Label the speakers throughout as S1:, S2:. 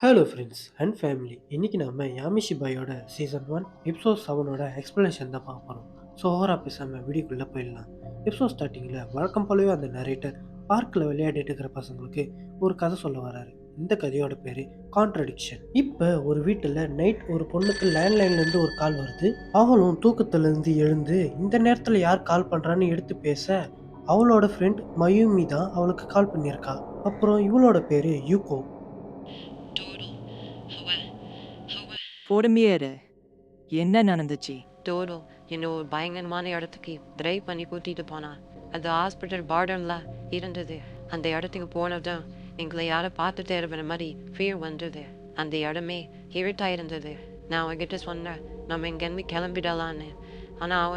S1: Hello friends and family. இன்னைக்கு நம்ம யாமிஷி பாயோட season 1 episode 7ஓட explanation தான் பார்க்க போகிறோம். ஸோ ஓவரா பேசாமல் வீடியோக்குள்ளே போயிடலாம். எபிசோட் ஸ்டார்டிங்கில் வழக்கம் போலவே அந்த நரேட்டர் பார்க்கில் விளையாடிட்டு இருக்கிற பசங்களுக்கு ஒரு கதை சொல்ல வராரு. இந்த கதையோட பேர் கான்ட்ரடிக்ஷன். இப்போ ஒரு வீட்டில் நைட் ஒரு பொண்ணுக்கு லேண்ட்லைன்லேருந்து ஒரு கால் வருது. அவளும் தூக்கத்துலேருந்து எழுந்து இந்த நேரத்தில் யார் கால் பண்ணுறான்னு எடுத்து பேச அவளோட ஃப்ரெண்ட் மயூமி தான் அவளுக்கு கால் பண்ணியிருக்கா. அப்புறம் இவளோட பேர் யூகோ.
S2: Total. Hawa. Hawa.
S3: பொறுமையாரு. என்ன நடந்துச்சு?
S2: Total. பயங்கரமான இடத்துக்கு டிரைவ் பண்ணி கூட்டிட்டு போனா. அது ஹாஸ்பிட்டல் பார்டன்ல இருந்தது. அந்த இடத்துக்கு போனதும் எங்களை யாரும் பார்த்துட்டே இருக்கிற மாதிரி ஃபீல் வந்தது. அந்த இடமே இருட்டா இருந்தது. நான் அவகிட்ட சொன்னேன், நம்ம இங்கேருந்து கிளம்பிடலான்னு. ஆனால்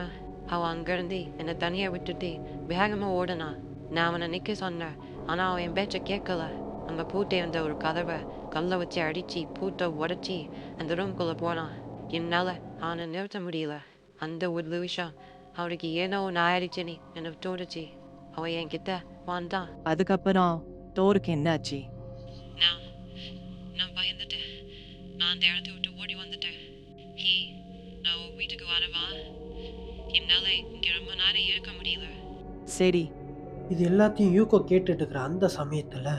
S2: அவன் அங்கேருந்து என்னை தனியாக விட்டுட்டு வேகமாக ஓடினா. நான் அவனை நிற்க சொன்னேன், ஆனால் அவன் என் பேச்சை கேட்கல. அங்கே பூட்டை இருந்த ஒரு கதவை கல்லை வச்சு அடித்து பூட்டை உடச்சி அந்த ரூம்குள்ளே போனான். என்னால் அவனை நிறுத்த முடியல. அந்த ஒரு நிமிஷம் அவனுக்கு ஏனோ ஒன்று ஆயிடுச்சுன்னு எனக்கு தோணுச்சு. அவன் என்கிட்ட வந்தான்.
S3: அதுக்கப்புறம் டோருக்கு என்னாச்சு?
S2: நான் நான் பயந்துட்டேன். நான் அந்த இடத்த விட்டு ஓடி வந்துட்டேன். ஹே, நான் உன் வீட்டுக்கு வரவா? என்னால் இங்கே ரொம்ப நேரம் இருக்க முடியல.
S3: சரி,
S1: இது எல்லாத்தையும் யூகோ கேட்டுட்டு இருக்கிற அந்த சமயத்தில்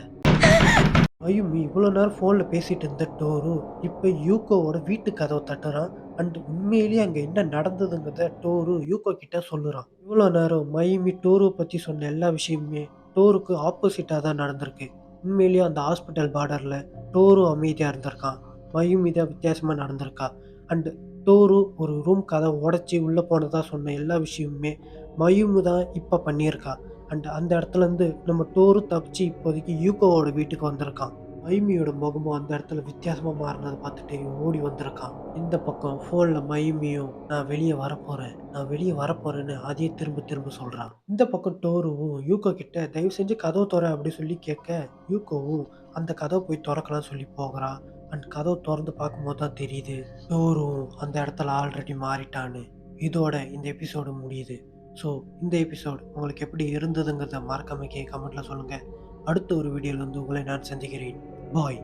S1: மயூமி இவ்வளோ நேரம் ஃபோனில் பேசிகிட்டு இருந்த டோரு இப்போ யூகோவோட வீட்டு கதவை தட்டுறான். அண்ட் உண்மையிலேயே அங்கே என்ன நடந்ததுங்கிறத டோரு யூகோ கிட்ட சொல்லுறான். இவ்வளோ நேரம் மயூமி டோருவை பற்றி சொன்ன எல்லா விஷயமுமே டோருக்கு ஆப்போசிட்டாக தான் நடந்திருக்கு. உண்மையிலேயே அந்த ஹாஸ்பிட்டல் பார்டரில் டோரு அமைதியாக இருந்திருக்கான், மயூமி தான் வித்தியாசமாக நடந்திருக்கா. அண்டு டோரு ஒரு ரூம் கதை உடச்சி உள்ளே போனதாக சொன்ன எல்லா விஷயமுமே மயூமி தான் இப்போ பண்ணியிருக்கா. அண்ட் அந்த இடத்துலேருந்து நம்ம டோரு தப்பிச்சு இப்போதைக்கு யூகோவோட வீட்டுக்கு வந்திருக்கான். மைமியோட முகமும் அந்த இடத்துல வித்தியாசமாக மாறினதை பார்த்துட்டு ஓடி வந்திருக்கான். இந்த பக்கம் ஃபோனில் மைமியும் நான் வெளியே வரப்போகிறேன்னு அதையே திரும்ப திரும்ப சொல்கிறான். இந்த பக்கம் டோருவும் யூகோ கிட்ட தயவு செஞ்சு கதவு திற அப்படி சொல்லி கேட்க யூகோவும் அந்த கதவை போய் திறக்கலாம் சொல்லி போகிறான். அண்ட் கதவை திறந்து பார்க்கும்போது தான் தெரியுது டோரும் அந்த இடத்துல ஆல்ரெடி மாறிட்டான்னு. இதோட இந்த எபிசோடு முடியுது. ஸோ இந்த எபிசோட் உங்களுக்கு எப்படி இருந்ததுங்கிறத மறக்காம கமெண்ட்டில் சொல்லுங்கள். அடுத்த ஒரு வீடியோவில் வந்து உங்களை நான் சந்திக்கிறேன். பாய்.